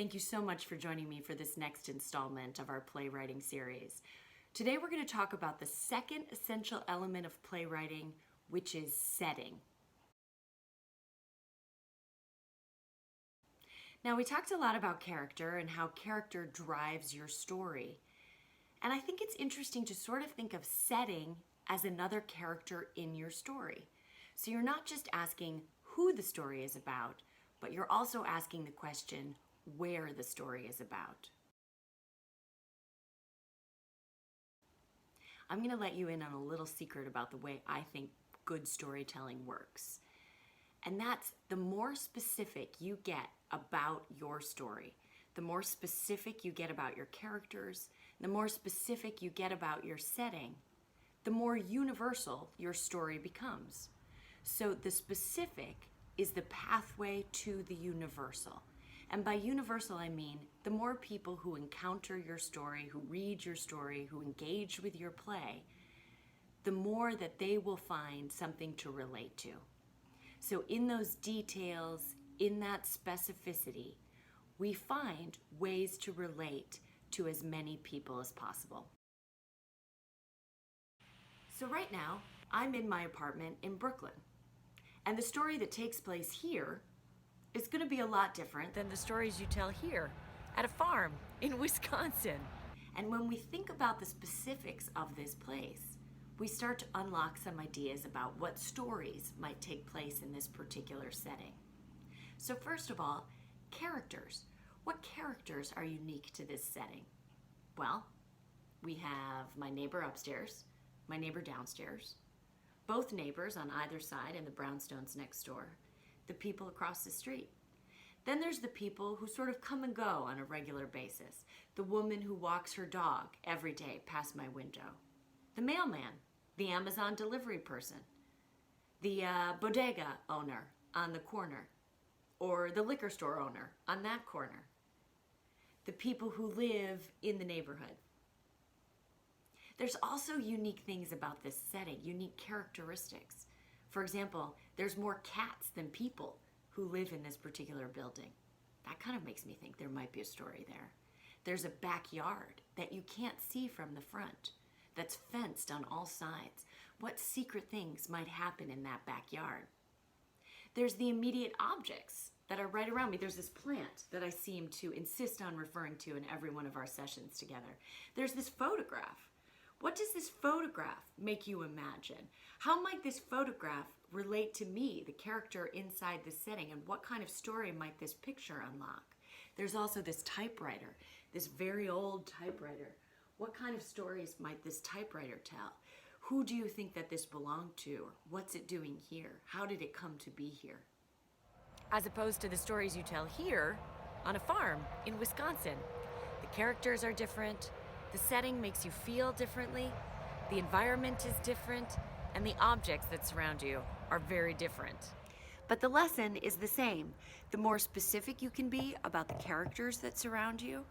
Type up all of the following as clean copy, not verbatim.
Thank you so much for joining me for this next installment of our playwriting series. Today we're going to talk about the second essential element of playwriting, which is setting. Now, we talked a lot about character and how character drives your story. And I think it's interesting to sort of think of setting as another character in your story. So you're not just asking who the story is about, but you're also asking the question where the story is about. I'm going to let you in on a little secret about the way I think good storytelling works. And that's the more specific you get about your story, the more specific you get about your characters, the more specific you get about your setting, the more universal your story becomes. So the specific is the pathway to the universal. And by universal, I mean the more people who encounter your story, who read your story, who engage with your play, the more that they will find something to relate to. So in those details, in that specificity, we find ways to relate to as many people as possible. So right now, I'm in my apartment in Brooklyn. And the story that takes place here is going to be a lot different than the stories you tell here at a farm in Wisconsin. And when we think about the specifics of this place, we start to unlock some ideas about what stories might take place in this particular setting. So first of all, characters. What characters are unique to this setting? Well, we have my neighbor upstairs, my neighbor downstairs, both neighbors on either side and the brownstones next door, the people across the street. Then there's the people who sort of come and go on a regular basis. The woman who walks her dog every day past my window. The mailman, the Amazon delivery person, the bodega owner on the corner, or the liquor store owner on that corner. The people who live in the neighborhood. There's also unique things about this setting, unique characteristics. For example, there's more cats than people who live in this particular building. That kind of makes me think there might be a story there. There's a backyard that you can't see from the front, that's fenced on all sides. What secret things might happen in that backyard? There's the immediate objects that are right around me. There's this plant that I seem to insist on referring to in every one of our sessions together. There's this photograph. What does this photograph make you imagine? How might this photograph relate to me, the character inside the setting, and what kind of story might this picture unlock? There's also this typewriter, this very old typewriter. What kind of stories might this typewriter tell? Who do you think that this belonged to? What's it doing here? How did it come to be here? As opposed to the stories you tell here on a farm in Wisconsin. The characters are different, the setting makes you feel differently, the environment is different, and the objects that surround you are very different. But the lesson is the same. The more specific you can be about the characters that surround you,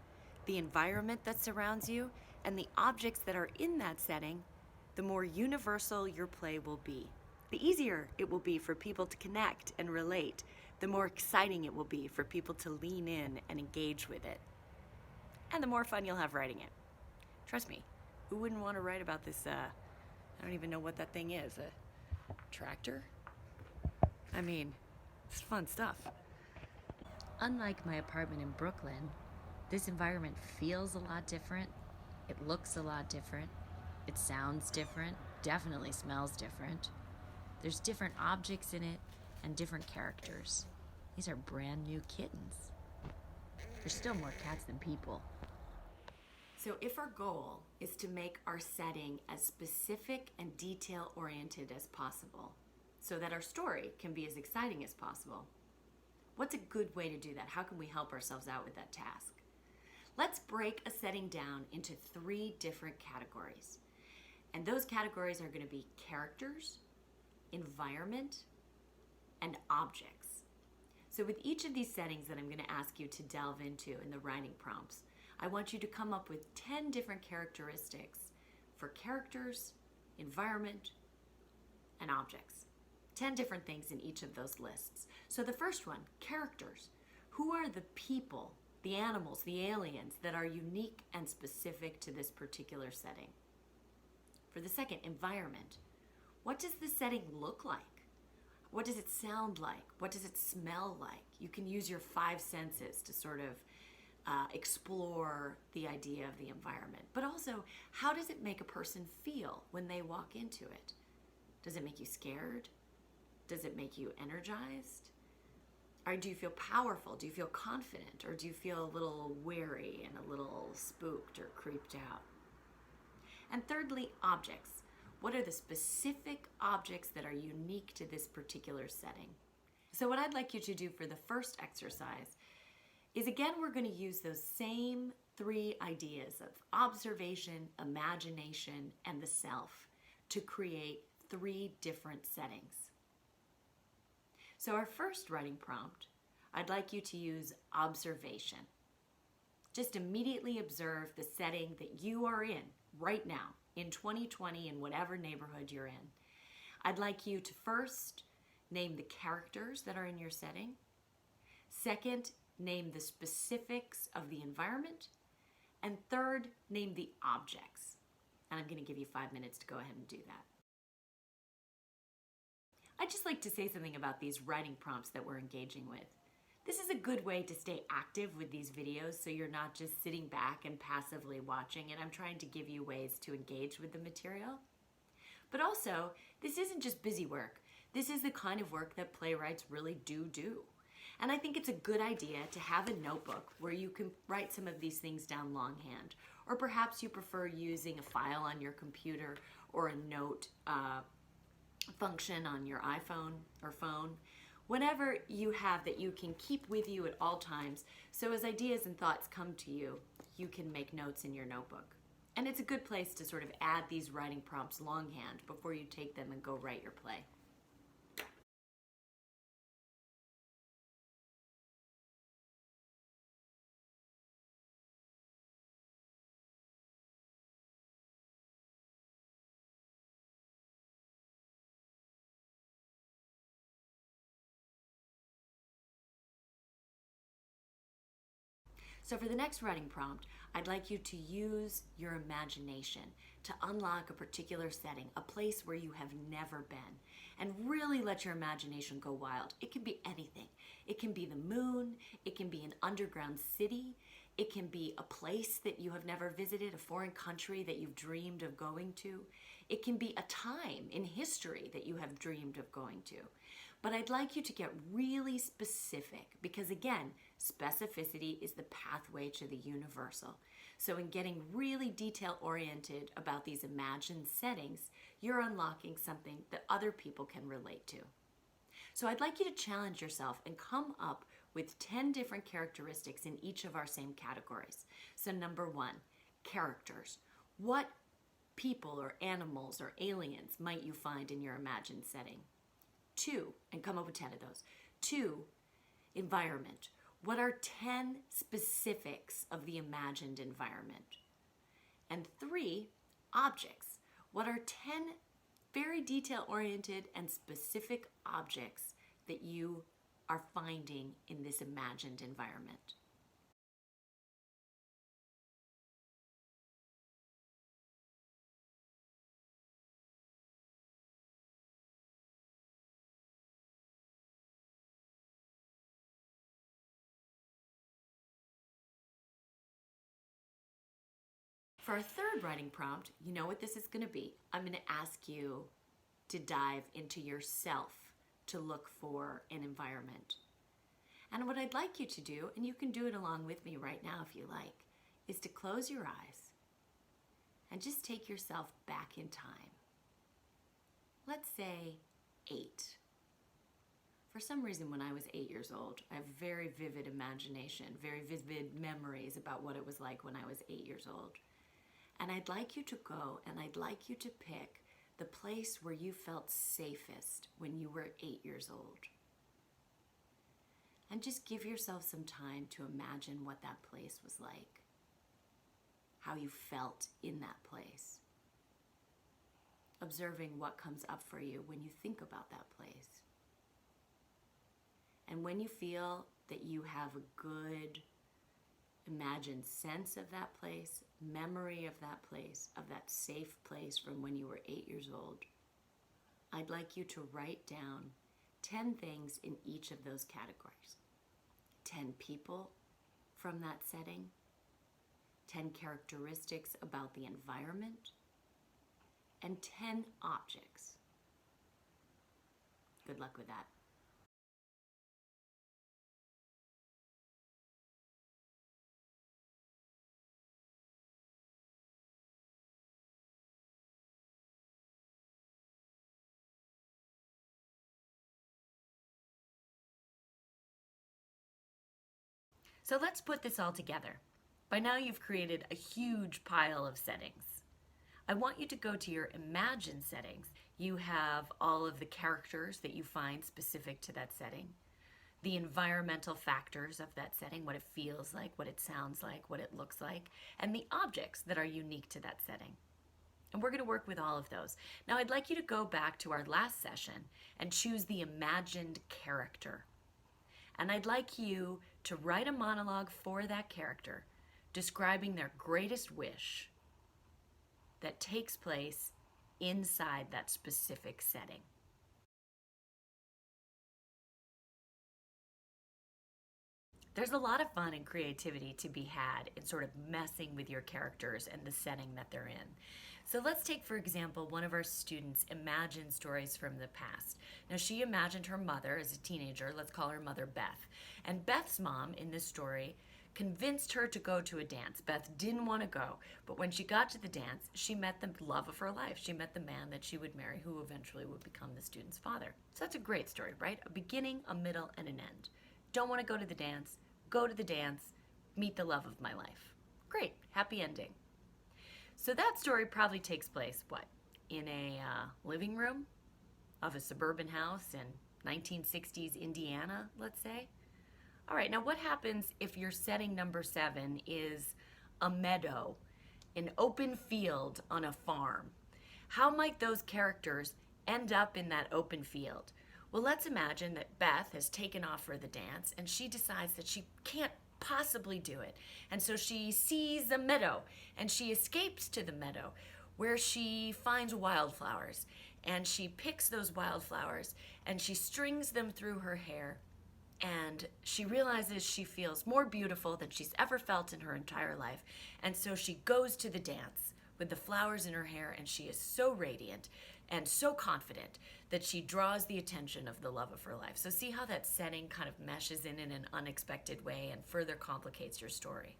the environment that surrounds you, and the objects that are in that setting, the more universal your play will be. The easier it will be for people to connect and relate, the more exciting it will be for people to lean in and engage with it. And the more fun you'll have writing it. Trust me, who wouldn't want to write about this, I don't even know what that thing is, a tractor? I mean, it's fun stuff. Unlike my apartment in Brooklyn, this environment feels a lot different. It looks a lot different. It sounds different, definitely smells different. There's different objects in it and different characters. These are brand new kittens. There's still more cats than people. So if our goal is to make our setting as specific and detail-oriented as possible, so that our story can be as exciting as possible, what's a good way to do that? How can we help ourselves out with that task? Let's break a setting down into 3 different categories. And those categories are going to be characters, environment, and objects. So with each of these settings that I'm going to ask you to delve into in the writing prompts, I want you to come up with 10 different characteristics for characters, environment, and objects. 10 different things in each of those lists. So the first one, characters. Who are the people the animals, the aliens that are unique and specific to this particular setting. For the second, environment. What does the setting look like? What does it sound like? What does it smell like? You can use your 5 senses to sort of explore the idea of the environment. But also, how does it make a person feel when they walk into it? Does it make you scared? Does it make you energized? Or do you feel powerful? Do you feel confident? Or do you feel a little wary and a little spooked or creeped out? And thirdly, objects. What are the specific objects that are unique to this particular setting? So what I'd like you to do for the first exercise is, again, we're going to use those same 3 ideas of observation, imagination, and the self to create 3 different settings. So our first writing prompt, I'd like you to use observation. Just immediately observe the setting that you are in right now, in 2020, in whatever neighborhood you're in. I'd like you to first name the characters that are in your setting. Second, name the specifics of the environment. And third, name the objects. And I'm going to give you 5 minutes to go ahead and do that. I'd just like to say something about these writing prompts that we're engaging with. This is a good way to stay active with these videos so you're not just sitting back and passively watching, and I'm trying to give you ways to engage with the material. But also, this isn't just busy work. This is the kind of work that playwrights really do. And I think it's a good idea to have a notebook where you can write some of these things down longhand. Or perhaps you prefer using a file on your computer or a note function on your iPhone or phone. Whatever you have that you can keep with you at all times, so as ideas and thoughts come to you, you can make notes in your notebook. And it's a good place to sort of add these writing prompts longhand before you take them and go write your play. So for the next writing prompt, I'd like you to use your imagination to unlock a particular setting, a place where you have never been, and really let your imagination go wild. It can be anything. It can be the moon, it can be an underground city, it can be a place that you have never visited, a foreign country that you've dreamed of going to. It can be a time in history that you have dreamed of going to. But I'd like you to get really specific because, again, specificity is the pathway to the universal. So in getting really detail-oriented about these imagined settings, you're unlocking something that other people can relate to. So I'd like you to challenge yourself and come up with 10 different characteristics in each of our same categories. So number 1, characters. What people or animals or aliens might you find in your imagined setting? 2, and come up with 10 of those. 2, environment. What are 10 specifics of the imagined environment? And 3, objects. What are 10 very detail-oriented and specific objects that you are finding in this imagined environment? For our third writing prompt, you know what this is going to be. I'm going to ask you to dive into yourself to look for an environment. And what I'd like you to do, and you can do it along with me right now if you like, is to close your eyes and just take yourself back in time. Let's say 8. For some reason, when I was 8 years old, I have very vivid imagination, very vivid memories about what it was like when I was 8 years old. And I'd like you to go and I'd like you to pick the place where you felt safest when you were 8 years old. And just give yourself some time to imagine what that place was like, how you felt in that place. Observing what comes up for you when you think about that place. And when you feel that you have a good Imagine sense of that place, memory of that safe place from when you were 8 years old. I'd like you to write down 10 things in each of those categories. 10 people from that setting, 10 characteristics about the environment, and 10 objects. Good luck with that. So let's put this all together. By now you've created a huge pile of settings. I want you to go to your imagine settings. You have all of the characters that you find specific to that setting, the environmental factors of that setting, what it feels like, what it sounds like, what it looks like, and the objects that are unique to that setting. And we're going to work with all of those. Now I'd like you to go back to our last session and choose the imagined character. And I'd like you to write a monologue for that character, describing their greatest wish that takes place inside that specific setting. There's a lot of fun and creativity to be had in sort of messing with your characters and the setting that they're in. So let's take, for example, one of our students imagine stories from the past. Now, she imagined her mother as a teenager. Let's call her Mother Beth. And Beth's mom in this story convinced her to go to a dance. Beth didn't want to go, but when she got to the dance, she met the love of her life. She met the man that she would marry, who eventually would become the student's father. So that's a great story, right? A beginning, a middle, and an end. Don't want to go to the dance, go to the dance, meet the love of my life. Great, happy ending. So that story probably takes place, what, in a living room of a suburban house in 1960s Indiana, let's say? All right, now what happens if your setting number 7 is a meadow, an open field on a farm? How might those characters end up in that open field? Well, let's imagine that Beth has taken off for the dance and she decides that she can't possibly do it. And so she sees a meadow and she escapes to the meadow where she finds wildflowers, and she picks those wildflowers and she strings them through her hair, and she realizes she feels more beautiful than she's ever felt in her entire life. And so she goes to the dance with the flowers in her hair, and she is so radiant and so confident that she draws the attention of the love of her life. So see how that setting kind of meshes in an unexpected way and further complicates your story.